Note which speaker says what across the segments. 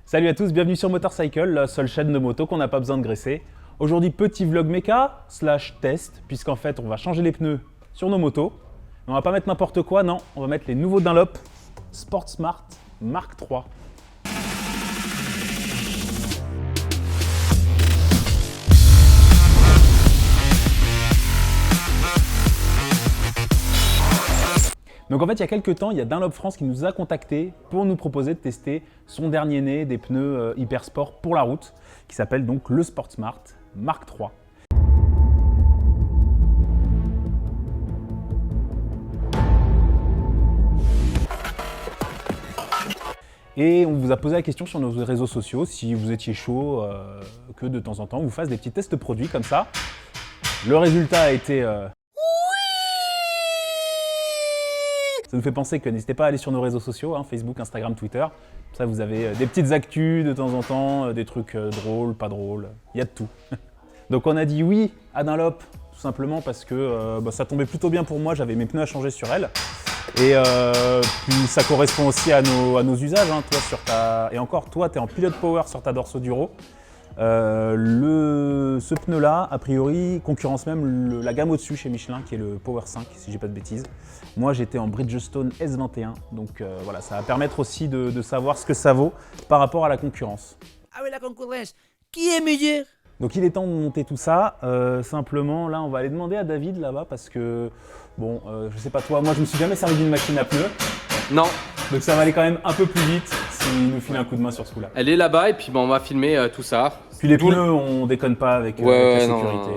Speaker 1: Salut à tous, bienvenue sur Motorcycle, la seule chaîne de moto qu'on n'a pas besoin de graisser. Aujourd'hui, petit vlog méca / test, puisqu'en fait, on va changer les pneus sur nos motos. Mais on va pas mettre n'importe quoi, non, on va mettre les nouveaux Dunlop Sport Smart Mark III. Donc en fait, il y a quelques temps, il y a Dunlop France qui nous a contactés pour nous proposer de tester son dernier né des pneus hyper sport pour la route, qui s'appelle donc le Sport Smart Mark III. Et on vous a posé la question sur nos réseaux sociaux si vous étiez chaud que de temps en temps on vous fasse des petits tests produits comme ça. Le résultat a été... Ça nous fait penser que n'hésitez pas à aller sur nos réseaux sociaux, hein, Facebook, Instagram, Twitter. Comme ça, vous avez des petites actus de temps en temps, des trucs drôles, pas drôles, il y a de tout. Donc on a dit oui à Dunlop, tout simplement parce que ça tombait plutôt bien pour moi, j'avais mes pneus à changer sur elle. Et puis ça correspond aussi à nos usages, hein. Toi, et encore, toi, tu es en pilote power sur ta Dorso Duro. Ce pneu-là, a priori, concurrence même la gamme au-dessus chez Michelin, qui est le Power 5, si j'ai pas de bêtises. Moi, j'étais en Bridgestone S21, donc voilà, ça va permettre aussi de savoir ce que ça vaut par rapport à la concurrence.
Speaker 2: Ah oui, la concurrence, qui est meilleur?
Speaker 1: Donc il est temps de monter tout ça. Simplement, là, on va aller demander à David là-bas parce que, bon, je sais pas toi, moi, je me suis jamais servi d'une machine à pneus.
Speaker 3: Non.
Speaker 1: Donc ça va aller quand même un peu plus vite s'il nous file un coup de main sur ce coup-là.
Speaker 3: Elle est là-bas et puis on va filmer tout ça.
Speaker 1: Puis les pneus, on déconne pas avec la sécurité.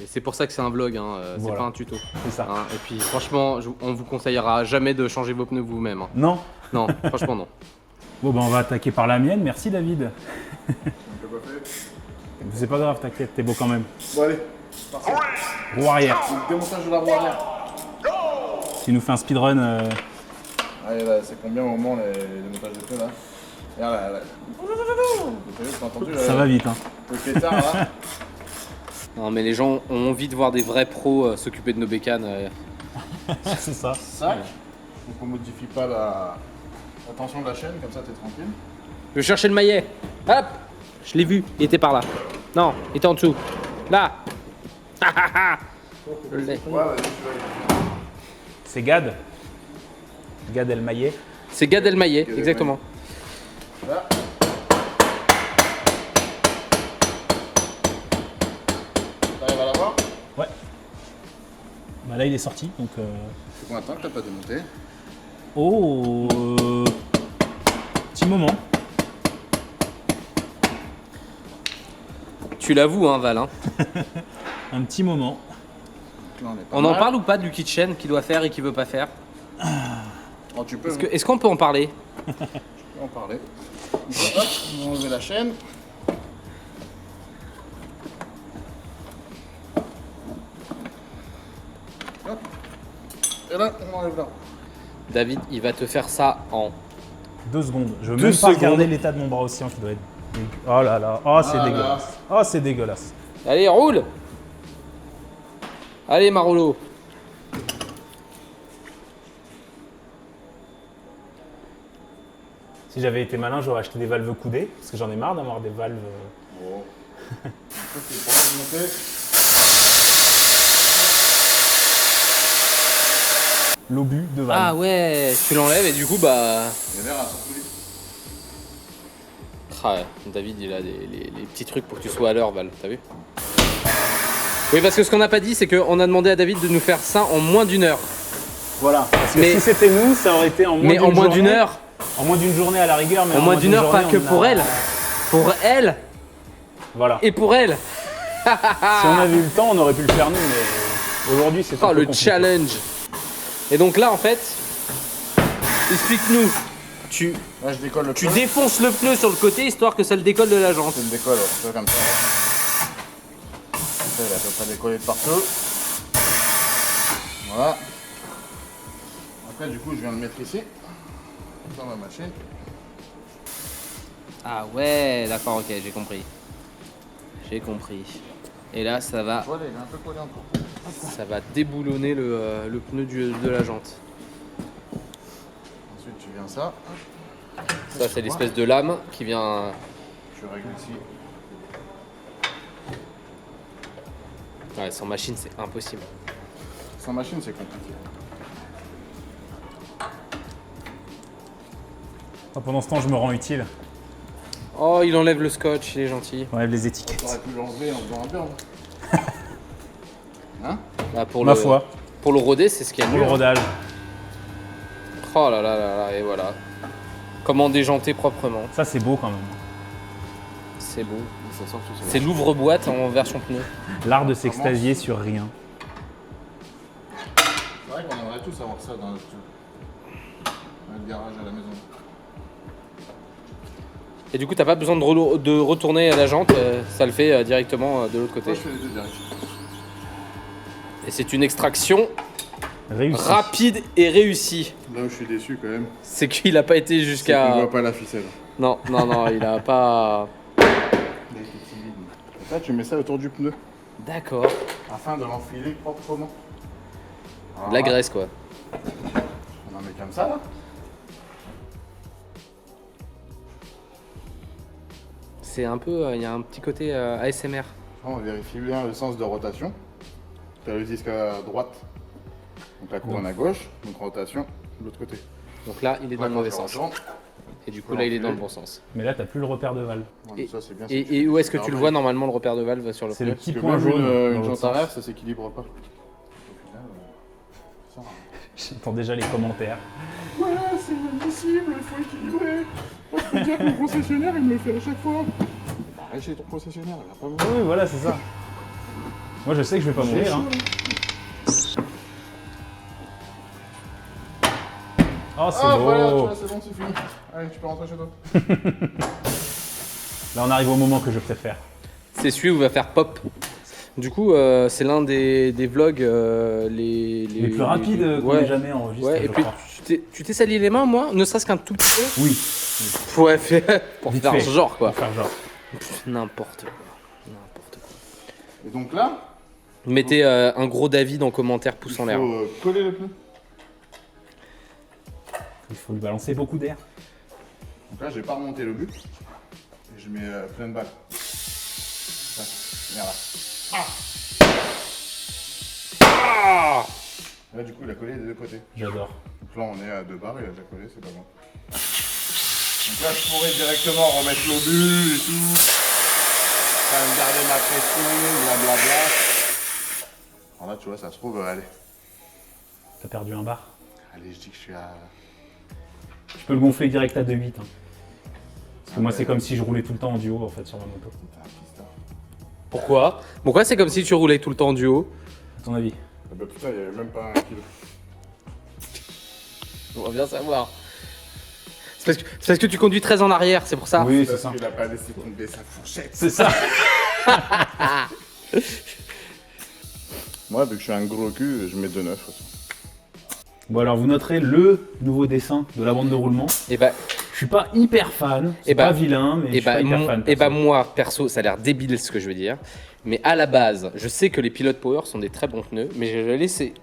Speaker 3: Et c'est pour ça que c'est un vlog, hein. C'est
Speaker 1: Voilà.
Speaker 3: pas un tuto.
Speaker 1: C'est ça.
Speaker 3: Hein. Et puis franchement, on vous conseillera jamais de changer vos pneus vous-même. Hein.
Speaker 1: Non.
Speaker 3: Non, franchement non.
Speaker 1: Bon, ben on va attaquer par la mienne. Merci David. C'est pas grave, t'inquiète, t'es beau quand même.
Speaker 4: Bon allez, parti.
Speaker 1: Roue arrière.
Speaker 4: Démontage de la roue arrière.
Speaker 1: Tu nous fais un speedrun.
Speaker 4: Allez là, c'est combien au moment les démontages de pneus là? Regarde là. T'as entendu
Speaker 1: Ça va vite, hein.
Speaker 4: Le pétard là.
Speaker 3: Non mais les gens ont envie de voir des vrais pros s'occuper de nos bécanes.
Speaker 1: C'est ça.
Speaker 4: Sac. Donc on modifie pas la tension de la chaîne, comme ça t'es tranquille.
Speaker 3: Je cherchais le maillet. Hop. Je l'ai vu, il était par là. Non, il était en dessous. Là. Je l'ai.
Speaker 4: Ouais, vas-y, tu vas.
Speaker 1: C'est Gad. Gad Elmaleh.
Speaker 3: C'est Gad Elmaleh, exactement.
Speaker 4: Là. T'arrives à l'avoir?
Speaker 1: Ouais. Bah là, il est sorti, donc...
Speaker 4: C'est combien de temps que t'as pas démonté?
Speaker 1: Oh petit moment.
Speaker 3: Tu l'avoues, hein, Val. Hein.
Speaker 1: Un petit moment.
Speaker 4: Là, est pas
Speaker 3: On en
Speaker 4: mal.
Speaker 3: parle ou pas du kitchen qu'il doit faire et qu'il veut pas faire?
Speaker 4: Oh, tu peux
Speaker 3: Est-ce qu'on peut en parler?
Speaker 4: en parler. Hop, on va enlever la chaîne. Hop. Et là, on enlève là.
Speaker 3: David, il va te faire ça en
Speaker 1: 2 secondes. Je veux
Speaker 3: 2
Speaker 1: même pas
Speaker 3: secondes.
Speaker 1: regarder l'état de mon bras oscillant qui doit être... Oh là là, oh c'est
Speaker 4: Ah là.
Speaker 1: dégueulasse. Oh c'est dégueulasse.
Speaker 3: Allez, roule! Allez, Marolo!
Speaker 1: Si j'avais été malin, j'aurais acheté des valves coudées, parce que j'en ai marre d'avoir des valves...
Speaker 4: Bon. Ça, c'est pour remonter.
Speaker 1: L'obus de valve.
Speaker 3: Ah ouais, tu l'enlèves et du coup, bah...
Speaker 4: Les verres, elles sont plus vite.
Speaker 3: Ah ouais, David, il a les petits trucs pour que tu sois à l'heure, Val, t'as vu? Oui, parce que ce qu'on n'a pas dit, c'est qu'on a demandé à David de nous faire ça en moins d'une heure.
Speaker 1: Voilà, parce que
Speaker 3: Mais-
Speaker 1: si c'était nous, ça aurait été en moins
Speaker 3: Mais en moins d'une
Speaker 1: journée.
Speaker 3: heure,
Speaker 1: En moins d'une journée à la rigueur, mais
Speaker 3: en moins d'une heure, pas que pour elle. Pour elle
Speaker 1: Voilà.
Speaker 3: et pour elle.
Speaker 1: Si on avait eu le temps, on aurait pu le faire nous, mais aujourd'hui c'est un
Speaker 3: Oh,
Speaker 1: peu
Speaker 3: le
Speaker 1: compliqué.
Speaker 3: challenge. Et donc là, en fait, explique-nous.
Speaker 4: Là, je décolle le
Speaker 3: Tu
Speaker 4: pneu.
Speaker 3: défonces le pneu sur le côté, histoire que ça le décolle de la jante.
Speaker 4: Je le décolle, ouais, tu vois, comme ça. Ça, il est à peu près décollé de partout. Voilà. Après, du coup, je viens le mettre ici. Dans ma machine.
Speaker 3: Ah ouais, d'accord, ok, j'ai compris. J'ai compris. Et là, ça va,
Speaker 4: Voilà, il est un peu collé encore.
Speaker 3: ça va déboulonner le pneu de la jante.
Speaker 4: Ensuite, tu viens ça.
Speaker 3: Ça, c'est l'espèce de lame qui vient.
Speaker 4: Je règle ici.
Speaker 3: Ouais, sans machine, c'est impossible.
Speaker 4: Sans machine, c'est compliqué.
Speaker 1: Ah, pendant ce temps, je me rends utile.
Speaker 3: Oh, il enlève le scotch, il est gentil.
Speaker 1: J'enlève les étiquettes.
Speaker 4: T'aurais pu l'enlever en faisant un burn. Hein?
Speaker 3: Bah, pour
Speaker 1: Ma
Speaker 3: le,
Speaker 1: foi,
Speaker 3: Pour le roder, c'est ce qu'il y a de
Speaker 1: pour le
Speaker 3: mieux.
Speaker 1: rodage.
Speaker 3: Oh là là là là, et voilà. Comment déjanter proprement.
Speaker 1: Ça, c'est beau quand même.
Speaker 3: C'est beau.
Speaker 4: Ça sort tout seul.
Speaker 3: C'est l'ouvre-boîte en version pneu.
Speaker 1: L'art de s'extasier sur rien.
Speaker 4: C'est vrai qu'on aimerait tous avoir ça dans notre garage à la maison.
Speaker 3: Et du coup, t'as pas besoin de retourner à la jante, ça le fait directement de l'autre côté.
Speaker 4: Moi, je fais les deux direct.
Speaker 3: Et c'est une extraction
Speaker 1: Réussi.
Speaker 3: rapide et réussie.
Speaker 4: Là où je suis déçu quand même,
Speaker 3: C'est qu'il a pas été
Speaker 4: c'est qu'on
Speaker 3: jusqu'à.
Speaker 4: voit pas la ficelle.
Speaker 3: Non, non, non, il a pas.
Speaker 4: Et ça, tu mets ça autour du pneu
Speaker 3: D'accord.
Speaker 4: afin de l'enfiler proprement.
Speaker 3: De la graisse, quoi.
Speaker 4: On en met comme ça là.
Speaker 3: C'est un peu. Il y a un petit côté ASMR.
Speaker 4: On vérifie bien le sens de rotation. Tu as le disque à droite, donc la couronne à gauche, donc rotation de l'autre côté.
Speaker 3: Donc là, il est dans le mauvais sens.
Speaker 4: Retourne.
Speaker 3: Et du coup, là, il est dans le bon sens.
Speaker 1: Mais là, t'as plus le repère de valve.
Speaker 4: Ouais, mais ça, c'est bien,
Speaker 3: Et où est-ce que tu le vois normalement, le repère de valve sur le
Speaker 1: C'est le
Speaker 3: pneu
Speaker 1: petit
Speaker 4: Parce que
Speaker 1: point
Speaker 4: même
Speaker 1: jaune.
Speaker 4: une
Speaker 1: dans
Speaker 4: jante
Speaker 1: l'autre
Speaker 4: arrière,
Speaker 1: sens.
Speaker 4: ça s'équilibre pas. Au final, ça,
Speaker 1: J'entends déjà les commentaires.
Speaker 4: ouais, c'est inadmissible, il faut équilibrer. Moi, je peux dire que le concessionnaire, il me le fait à chaque fois. Arrête chez ton concessionnaire, il va pas mourir.
Speaker 1: Oui, voilà, c'est ça. Moi, je sais que je vais pas mourir. Hein. Oh, c'est
Speaker 4: Ah,
Speaker 1: beau.
Speaker 4: voilà, tu vois, c'est bon, c'est fini. Allez, tu peux rentrer chez toi.
Speaker 1: Là, on arrive au moment que je préfère.
Speaker 3: C'est celui où il va faire pop. Du coup, c'est l'un des vlogs
Speaker 1: Les plus rapides qu'on ait jamais enregistré.
Speaker 3: Ouais, et
Speaker 1: je
Speaker 3: puis
Speaker 1: crois.
Speaker 3: tu t'es sali les mains, moi, ne serait-ce qu'un tout petit peu.
Speaker 1: Oui,
Speaker 3: Ouais, pour
Speaker 1: Vite
Speaker 3: faire
Speaker 1: fait.
Speaker 3: genre, quoi.
Speaker 1: pour faire genre.
Speaker 3: N'importe quoi. N'importe quoi.
Speaker 4: Et donc là,
Speaker 3: Mettez un gros David en commentaire
Speaker 4: il
Speaker 3: pouce
Speaker 4: faut
Speaker 3: en l'air.
Speaker 4: coller le pneu.
Speaker 1: Il faut lui balancer beaucoup d'air.
Speaker 4: Donc là, j'ai pas remonté le but. Et je mets plein de balles. Ça, regarde là. Là, du coup, il a collé des deux côtés.
Speaker 1: J'adore.
Speaker 4: Donc là, on est à 2 barres, il a déjà collé, c'est pas bon. Donc là, je pourrais directement remettre l'obus et tout. Quand même garder ma pression, blablabla. Alors là, tu vois, ça se trouve, allez.
Speaker 1: T'as perdu un bar.
Speaker 4: Allez, je dis que je suis à.
Speaker 1: Je peux le gonfler direct à 2,8. Hein. Parce que moi, c'est comme si je roulais tout le temps en duo en fait sur ma moto.
Speaker 4: T'es un pistard.
Speaker 3: Pourquoi c'est comme si tu roulais tout le temps en duo?
Speaker 1: À ton avis?
Speaker 4: Ah bah putain, il y avait même pas 1 kilo.
Speaker 3: On va bien savoir. C'est parce que tu conduis très en arrière, c'est pour ça.
Speaker 1: Oui, c'est
Speaker 4: Parce
Speaker 1: ça.
Speaker 4: qu'il a pas laissé tomber sa fourchette.
Speaker 1: C'est ça.
Speaker 4: Moi, vu que je suis un gros cul, je mets 2,9.
Speaker 1: Bon, alors vous noterez le nouveau dessin de la bande de roulement.
Speaker 3: Et bah,
Speaker 1: Je suis pas hyper fan. C'est
Speaker 3: Eh bah,
Speaker 1: pas vilain, mais je suis pas hyper fan. perso.
Speaker 3: moi, perso, ça a l'air débile ce que je veux dire. Mais à la base, je sais que les Pilot Power sont des très bons pneus, mais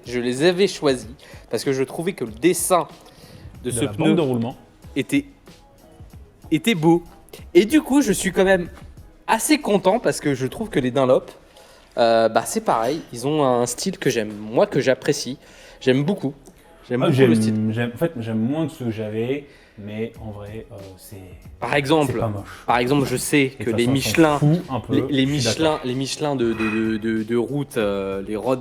Speaker 3: je les avais choisis parce que je trouvais que le dessin de
Speaker 1: De
Speaker 3: ce
Speaker 1: la
Speaker 3: pneu
Speaker 1: bande de roulement.
Speaker 3: était beau. Et du coup, je suis quand même assez content parce que je trouve que les Dunlop, c'est pareil. Ils ont un style que j'aime, moi que j'apprécie. J'aime beaucoup. J'aime
Speaker 1: Ah,
Speaker 3: beaucoup le style.
Speaker 1: en fait, j'aime moins que ceux que j'avais, mais en vrai, c'est
Speaker 3: Par exemple,
Speaker 1: c'est pas moche.
Speaker 3: je sais
Speaker 1: Et de
Speaker 3: que
Speaker 1: toute
Speaker 3: les
Speaker 1: façon, on s'en
Speaker 3: Michelin,
Speaker 1: fout un peu,
Speaker 3: les
Speaker 1: je suis d'accord.
Speaker 3: Michelin de route, les rods,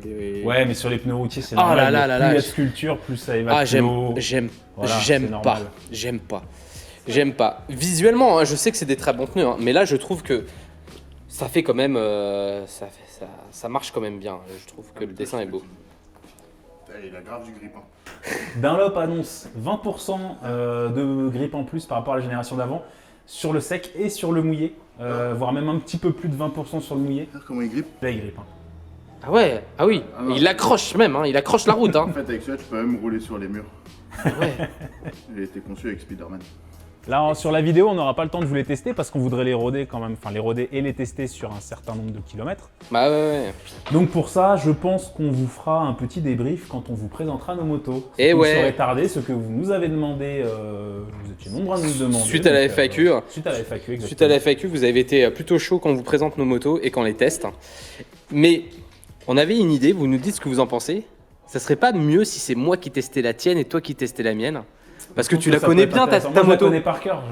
Speaker 3: les...
Speaker 1: Ouais, mais sur les pneus routiers, c'est
Speaker 3: Oh
Speaker 1: normal.
Speaker 3: là là là
Speaker 1: plus il y a
Speaker 3: là,
Speaker 1: de sculpture, plus ça évacue
Speaker 3: Ah,
Speaker 1: l'eau.
Speaker 3: j'aime
Speaker 1: Voilà, c'est
Speaker 3: pas,
Speaker 1: normal.
Speaker 3: j'aime pas. Visuellement, hein, je sais que c'est des très bons pneus, hein, mais là, je trouve que ça fait quand même, ça marche quand même bien. Je trouve que le dessin est beau.
Speaker 4: Il a grave du grippin.
Speaker 1: Dunlop annonce 20% de grippe en plus par rapport à la génération d'avant sur le sec et sur le mouillé, voire même un petit peu plus de 20% sur le mouillé.
Speaker 4: Regarde comment il grippe.
Speaker 1: Là, il grippe. Hein.
Speaker 3: Ah ouais, ah oui,
Speaker 4: Ah non.
Speaker 3: il accroche même, hein, il accroche la route. Hein.
Speaker 4: En fait, avec celui-là, tu peux même rouler sur les murs.
Speaker 3: Ouais.
Speaker 4: Il a été conçu avec Spider-Man.
Speaker 1: Là, sur la vidéo, on n'aura pas le temps de vous les tester parce qu'on voudrait les roder quand même, enfin les roder et les tester sur un certain nombre de kilomètres.
Speaker 3: Bah ouais.
Speaker 1: Donc pour ça, je pense qu'on vous fera un petit débrief quand on vous présentera nos motos.
Speaker 3: Et
Speaker 1: Vous
Speaker 3: ouais.
Speaker 1: serez tardé, ce que vous nous avez demandé, vous étiez nombreux à nous le demander.
Speaker 3: Suite à la
Speaker 1: donc,
Speaker 3: FAQ.
Speaker 1: Suite à la FAQ, exactement.
Speaker 3: Suite à la FAQ, vous avez été plutôt chaud quand on vous présente nos motos et quand on les teste. Mais on avait une idée, vous nous dites ce que vous en pensez. Ça serait pas mieux si c'est moi qui testais la tienne et toi qui testais la mienne? Parce que tu la
Speaker 1: Ça
Speaker 3: connais
Speaker 1: peut être
Speaker 3: bien ta
Speaker 1: intéressant. Moi, je
Speaker 3: moto.
Speaker 1: la connais par cœur,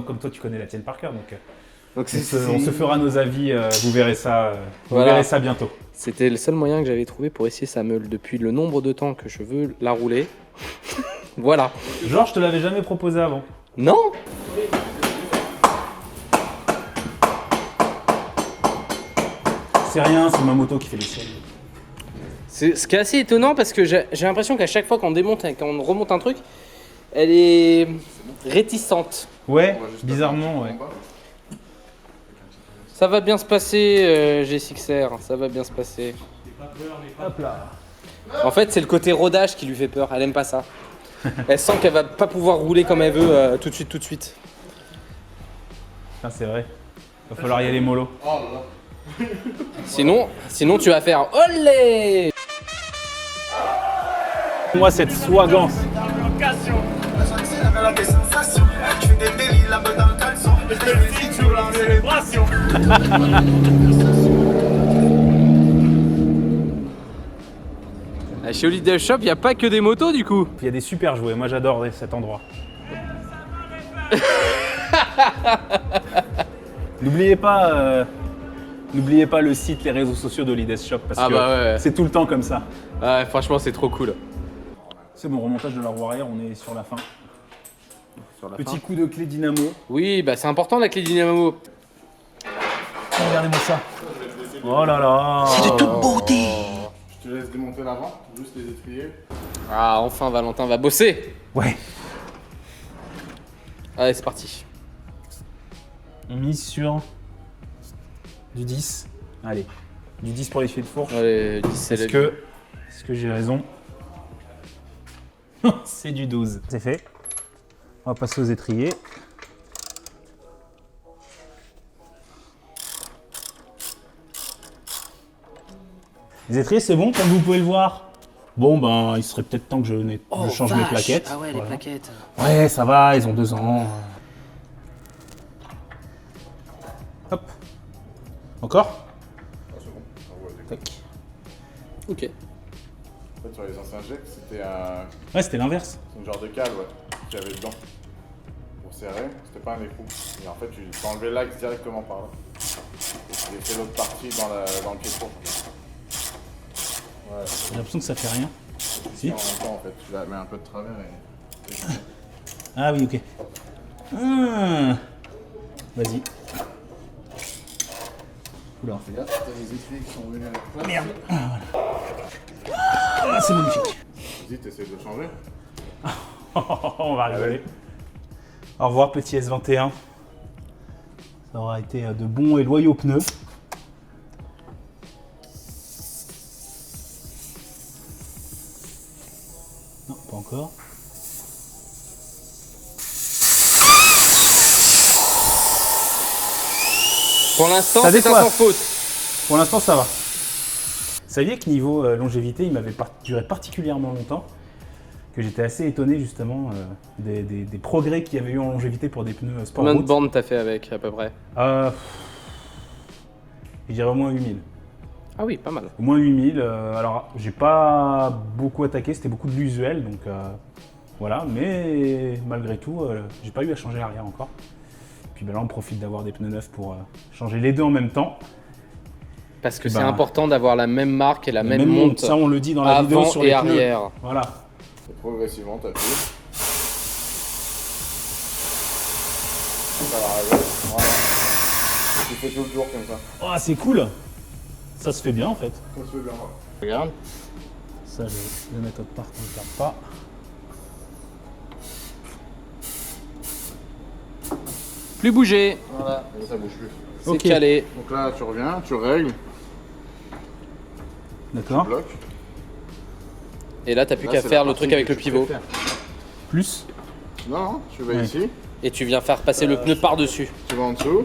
Speaker 1: comme toi tu connais la tienne par cœur. Donc
Speaker 3: Donc
Speaker 1: on se fera nos avis, vous verrez ça,
Speaker 3: Voilà.
Speaker 1: verrez ça bientôt.
Speaker 3: C'était le seul moyen que j'avais trouvé pour essayer sa meule depuis le nombre de temps que je veux la rouler. Voilà.
Speaker 1: Genre, je te l'avais jamais proposé avant.
Speaker 3: Non.
Speaker 1: C'est rien, c'est ma moto qui fait les siennes.
Speaker 3: C'est ce qui est assez étonnant parce que j'ai l'impression qu'à chaque fois qu'on démonte, quand on remonte un truc, elle est réticente.
Speaker 1: Ouais,
Speaker 4: On va juste
Speaker 1: bizarrement, ouais.
Speaker 4: en bas.
Speaker 3: Ça va bien se passer, G6R, ça va bien se passer.
Speaker 1: Hop là.
Speaker 3: En fait, c'est le côté rodage qui lui fait peur, elle aime pas ça. Elle sent qu'elle va pas pouvoir rouler comme elle veut tout de suite.
Speaker 1: Putain, c'est vrai. Va falloir y aller mollo.
Speaker 4: Oh là là.
Speaker 3: Sinon tu vas faire olé.
Speaker 1: Moi, cette swagance.
Speaker 3: Chez Holiday Shop, il n'y a pas que des motos du coup.
Speaker 1: Il y a des super jouets, moi j'adore cet endroit. N'oubliez pas le site, les réseaux sociaux d'Holiday Shop parce
Speaker 3: Ah
Speaker 1: que
Speaker 3: bah ouais.
Speaker 1: c'est tout le temps comme ça.
Speaker 3: Ouais, franchement, c'est trop cool.
Speaker 1: C'est bon, remontage de la roue arrière, on est sur la fin.
Speaker 3: Sur la
Speaker 1: Petit coup de clé dynamo.
Speaker 3: Oui, bah c'est important la clé dynamo.
Speaker 1: Regardez-moi ça. Oh là là.
Speaker 2: C'est de toute beauté.
Speaker 4: Je te laisse démonter l'avant, juste les étriers.
Speaker 3: Ah, enfin, Valentin va bosser.
Speaker 1: Ouais.
Speaker 3: Allez, c'est parti.
Speaker 1: On mise sur du 10. Allez, du 10 pour les filets de fourche.
Speaker 3: Allez, 10, c'est
Speaker 1: Est-ce que j'ai raison? C'est du 12. C'est fait. On va passer aux étriers. Les étriers, c'est bon, comme vous pouvez le voir. Bon, ben, il serait peut-être temps que je change mes plaquettes.
Speaker 3: Ah ouais,
Speaker 1: Voilà.
Speaker 3: les plaquettes.
Speaker 1: Ouais, ça va, ils ont 2 ans. Hop. Encore?
Speaker 4: Ah, c'est bon. Ah ouais, d'accord.
Speaker 1: Tac.
Speaker 3: Ok.
Speaker 4: En fait, sur les anciens jets, c'était un
Speaker 1: Ouais, c'était l'inverse.
Speaker 4: genre de cale, ouais, qu'il y avait dedans. Pour serrer, c'était pas un écrou. Et en fait, tu enlevais l'axe directement par là. Et tu laissais l'autre partie dans le pied de fourche. Ouais.
Speaker 1: J'ai l'impression que ça fait rien. Si.
Speaker 4: En même temps, en fait, tu la mets un peu de travers et...
Speaker 1: Ah oui, ok. Ah. Vas-y. Oula.
Speaker 4: Fais gaffe, t'as les étriers qui sont venus avec toi.
Speaker 1: Merde. Ah, c'est magnifique.
Speaker 4: Vas-y, t'essaies de changer.
Speaker 1: On va rigoler. Au revoir, petit S21. Ça aura été de bons et loyaux pneus. Non, pas encore.
Speaker 3: Pour l'instant,
Speaker 1: Ça
Speaker 3: c'est un
Speaker 1: décoiffe.
Speaker 3: sans faute.
Speaker 1: Pour l'instant, ça va. Vous saviez que niveau longévité, il m'avait duré particulièrement longtemps. Que j'étais assez étonné justement des progrès qu'il y avait eu en longévité pour des pneus sport
Speaker 3: Combien de
Speaker 1: route.
Speaker 3: bornes t'as fait avec à peu près?
Speaker 1: Je dirais au moins 8000.
Speaker 3: Ah oui, pas mal.
Speaker 1: Au moins 8000. Alors, j'ai pas beaucoup attaqué, c'était beaucoup de l'usuel, donc voilà. Mais malgré tout, j'ai pas eu à changer l'arrière encore. Puis ben là, on profite d'avoir des pneus neufs pour changer les deux en même temps.
Speaker 3: Parce que
Speaker 1: Bah,
Speaker 3: c'est important d'avoir la même marque et la même
Speaker 1: monte,
Speaker 3: monte
Speaker 1: ça on le dit dans la vidéo
Speaker 3: avant
Speaker 1: sur
Speaker 3: et
Speaker 1: les pneus.
Speaker 3: arrière.
Speaker 1: Voilà.
Speaker 4: Et progressivement, t'appuies. Ça va arriver. Voilà. Et tu fais tout le tour comme ça.
Speaker 1: Oh, c'est cool. Ça se fait bien en fait.
Speaker 4: Ça se fait bien. Ouais.
Speaker 3: Regarde.
Speaker 1: Ça, je vais le mettre autre part qu'on ne perd pas.
Speaker 3: Plus bouger.
Speaker 4: Voilà. Et ça bouge plus.
Speaker 3: C'est
Speaker 1: Ok.
Speaker 3: calé.
Speaker 4: Donc là, tu reviens, tu règles,
Speaker 1: D'accord.
Speaker 4: bloc.
Speaker 3: Et là, t'as plus
Speaker 4: Là,
Speaker 3: qu'à
Speaker 4: c'est
Speaker 3: faire
Speaker 4: la
Speaker 3: le truc
Speaker 4: partie
Speaker 3: avec
Speaker 4: que
Speaker 3: le
Speaker 4: tu
Speaker 3: pivot.
Speaker 4: préfères.
Speaker 1: Plus.
Speaker 4: Non, tu vas
Speaker 1: Ouais.
Speaker 4: ici.
Speaker 3: Et tu viens faire passer le pneu par-dessus.
Speaker 4: Tu vas en dessous.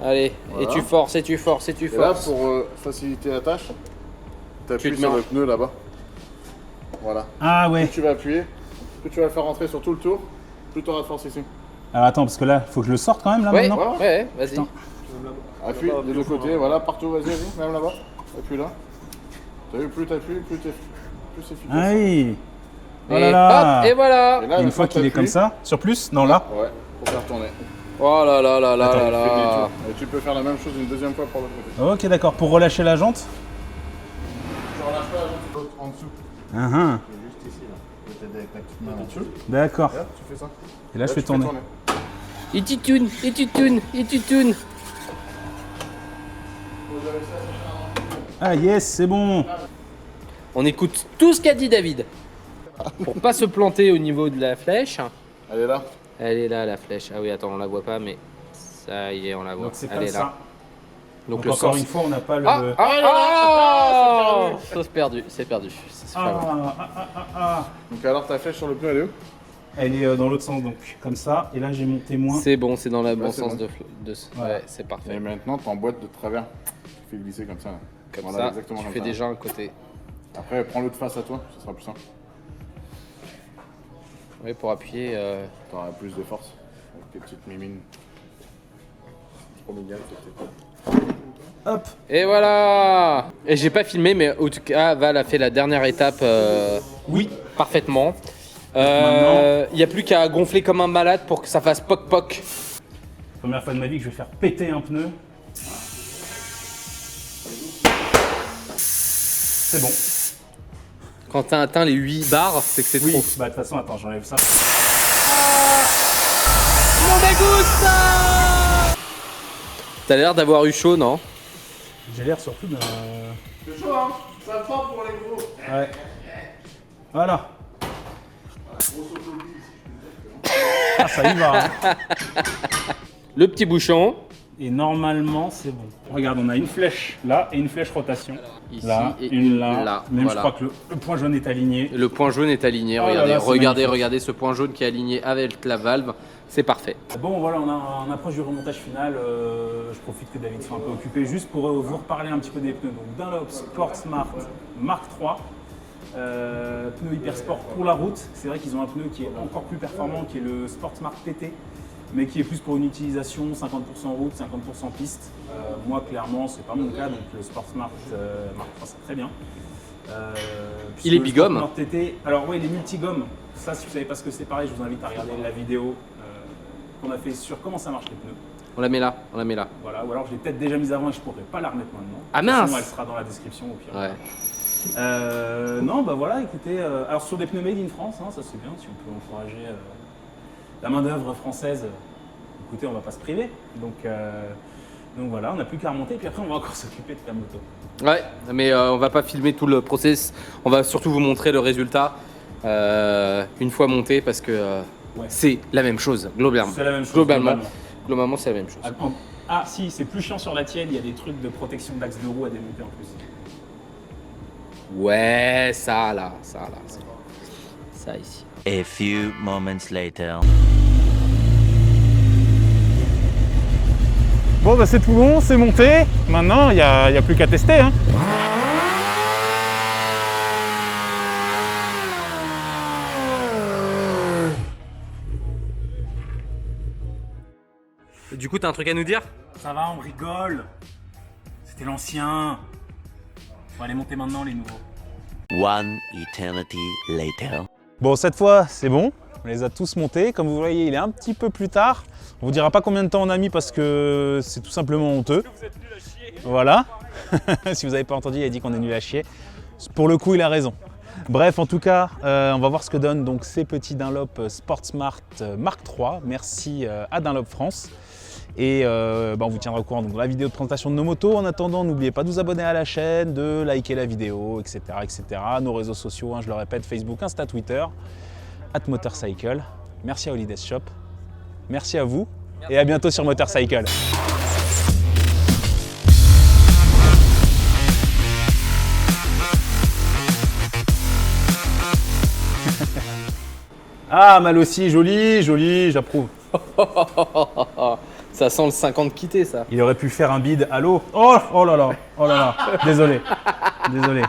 Speaker 3: Allez,
Speaker 4: Voilà.
Speaker 3: et tu forces, et tu forces, et tu
Speaker 4: Et là,
Speaker 3: forces.
Speaker 4: pour faciliter la tâche, tu appuies
Speaker 3: te
Speaker 4: sur
Speaker 3: mets
Speaker 4: le pneu là-bas. Voilà.
Speaker 1: Ah ouais.
Speaker 4: Plus tu vas appuyer, plus tu vas le faire rentrer sur tout le tour, plus tu auras de force ici.
Speaker 1: Alors attends, parce que là, faut que je le sorte quand même là
Speaker 3: Ouais,
Speaker 1: maintenant.
Speaker 3: ouais, vas-y.
Speaker 1: Putain.
Speaker 4: Appuie des deux côtés, voilà, partout, vas-y, même là-bas. Appuie là. T'as vu, plus t'appuies, plus c'est efficace.
Speaker 1: Ah oui. Oh
Speaker 3: Et
Speaker 1: là là.
Speaker 3: hop, et voilà.
Speaker 4: Et là,
Speaker 1: Une fois qu'il est comme ça, sur plus, non là.
Speaker 4: Ouais, pour faire tourner.
Speaker 3: Oh là là là là
Speaker 1: Attends,
Speaker 3: là
Speaker 4: Fais
Speaker 3: là.
Speaker 4: demi-tour. Et tu peux faire la même chose une deuxième fois pour l'autre côté.
Speaker 1: Ok, d'accord. Pour relâcher la jante.
Speaker 4: Tu relâches pas la jambe l'autre en dessous.
Speaker 1: Ah,
Speaker 4: Tu es juste ici là. Je vais t'aider avec ta petite main en dessous.
Speaker 1: d'accord.
Speaker 4: Et hop, tu fais ça.
Speaker 1: Et là, je
Speaker 4: tu
Speaker 1: fais
Speaker 4: fais
Speaker 1: tourner.
Speaker 3: Et tu tournes, et tu tournes, et tu tournes.
Speaker 1: Ah yes, c'est bon.
Speaker 3: On écoute tout ce qu'a dit David. Pour pas se planter au niveau de la flèche.
Speaker 4: Elle est là.
Speaker 3: Elle est là la flèche. Ah oui, attends, on la voit pas, mais ça y est, on la voit.
Speaker 1: Donc c'est
Speaker 3: Elle
Speaker 1: comme
Speaker 3: est là.
Speaker 1: ça.
Speaker 3: Donc,
Speaker 1: Donc
Speaker 3: le
Speaker 1: encore
Speaker 3: sens.
Speaker 1: une fois, on n'a pas le.
Speaker 3: C'est perdu, c'est perdu. C'est pas grave.
Speaker 4: Donc alors ta flèche sur le pneu, elle est où?
Speaker 1: Elle est dans l'autre sens, donc comme ça. Et là, j'ai mon témoin.
Speaker 3: C'est bon, c'est dans le bon
Speaker 4: c'est
Speaker 3: sens
Speaker 4: bon.
Speaker 3: de...
Speaker 1: Voilà.
Speaker 3: Ouais, c'est parfait.
Speaker 4: Et maintenant, t'emboîtes de travers. Tu fais glisser comme ça. Là.
Speaker 3: Comme
Speaker 4: Voilà,
Speaker 3: ça,
Speaker 4: exactement
Speaker 3: tu
Speaker 4: comme
Speaker 3: fais
Speaker 4: ça.
Speaker 3: déjà un côté.
Speaker 4: Après, prends-le de face à toi, ça sera plus simple.
Speaker 3: Oui, pour appuyer.
Speaker 4: T'auras plus de force avec tes petites mimines. Trop mignonne, cette tête.
Speaker 1: Hop.
Speaker 3: Et voilà. Et j'ai pas filmé, mais en tout cas, Val a fait la dernière étape
Speaker 1: Oui.
Speaker 3: parfaitement.
Speaker 1: Maintenant-
Speaker 3: Il n'y a plus qu'à gonfler comme un malade pour que ça fasse poc-poc.
Speaker 1: Première fois de ma vie que je vais faire péter un pneu. C'est bon.
Speaker 3: Quand t'as atteint les 8 barres, c'est que c'est
Speaker 1: Oui.
Speaker 3: trop.
Speaker 1: Bah de toute façon, attends, j'enlève ça.
Speaker 3: Non me gusta. T'as l'air d'avoir eu chaud, non?
Speaker 1: J'ai l'air surtout d'un.
Speaker 4: C'est chaud, hein? Ça le prend pour les gros.
Speaker 1: Ouais. Voilà. Ah, ça y va. Hein.
Speaker 3: Le petit bouchon.
Speaker 1: Et normalement, c'est bon. Regarde, on a une flèche là et une flèche rotation.
Speaker 3: Ici
Speaker 1: Là,
Speaker 3: et
Speaker 1: une là. Même
Speaker 3: voilà.
Speaker 1: je crois que le point jaune est aligné.
Speaker 3: Le point jaune est aligné.
Speaker 1: Oh là
Speaker 3: Regardez,
Speaker 1: là, c'est
Speaker 3: regardez,
Speaker 1: magnifique.
Speaker 3: regardez ce point jaune qui est aligné avec la valve. C'est parfait.
Speaker 1: Bon, voilà, on approche du remontage final. Je profite que David soit un peu occupé juste pour vous reparler un petit peu des pneus. Donc Dunlop Sport Smart Mark III. Pneu hyper sport pour la route. C'est vrai qu'ils ont un pneu qui est encore plus performant, qui est le Sport Smart TT, mais qui est plus pour une utilisation 50% route, 50% piste. Moi, clairement, c'est pas mon cas, donc le Sport Smart Mark III, c'est très bien.
Speaker 3: Il est
Speaker 1: Le
Speaker 3: bigomme.
Speaker 1: Sport Smart TT, alors oui, les multigommes, ça, si vous savez pas ce que c'est, pareil, je vous invite à regarder la vidéo qu'on a fait sur comment ça marche les pneus.
Speaker 3: On la met là, on la met là.
Speaker 1: Voilà, ou alors je l'ai peut-être déjà mise avant et je pourrais pas la remettre maintenant.
Speaker 3: Ah,
Speaker 1: De toute façon,
Speaker 3: mince.
Speaker 1: elle sera dans la description au pire.
Speaker 3: Ouais.
Speaker 1: Non, bah voilà, écoutez, alors sur des pneus made in France, hein, ça c'est bien, si on peut encourager la main-d'œuvre française, écoutez, on va pas se priver. Donc voilà, on n'a plus qu'à remonter, et puis après on va encore s'occuper de la moto.
Speaker 3: Ouais, mais on va pas filmer tout le process. On va surtout vous montrer le résultat une fois monté parce que
Speaker 1: Ouais.
Speaker 3: c'est la même chose, globalement.
Speaker 1: C'est la même chose.
Speaker 3: Globalement, c'est la même chose.
Speaker 1: Ah si, c'est plus chiant sur la tienne, il y a des trucs de protection d'axe de roue à démonter en plus.
Speaker 3: Ouais, ça là. Ça ici.
Speaker 5: A few moments later.
Speaker 1: Bon bah c'est tout bon, c'est monté, maintenant il n'y a plus qu'à tester. Hein.
Speaker 3: Du coup, t'as un truc à nous dire?
Speaker 1: Ça va, on rigole. C'était l'ancien. On va aller monter maintenant les nouveaux.
Speaker 5: One eternity later.
Speaker 1: Bon, cette fois, c'est bon. On les a tous montés. Comme vous voyez, il est un petit peu plus tard. On vous dira pas combien de temps on a mis parce que c'est tout simplement honteux. Vous êtes nuls à chier. Voilà. Si vous n'avez pas entendu, il a dit qu'on est nuls à chier. Pour le coup, il a raison. Bref, en tout cas, on va voir ce que donnent donc ces petits Dunlop Sport Smart Mark III. Merci à Dunlop France. Et on vous tiendra au courant donc, dans la vidéo de présentation de nos motos. En attendant, n'oubliez pas de vous abonner à la chaîne, de liker la vidéo, etc. etc. Nos réseaux sociaux, hein, je le répète, Facebook, Insta, Twitter, @motorcycle. Merci à Holidays Shop. Merci à vous et à bientôt sur Motorcycle. Ah, mal aussi, joli, joli, j'approuve.
Speaker 3: Ça sent le 50 quitté, ça.
Speaker 1: Il aurait pu faire un bide à l'eau. Oh là là, oh là là. Désolé. Désolé.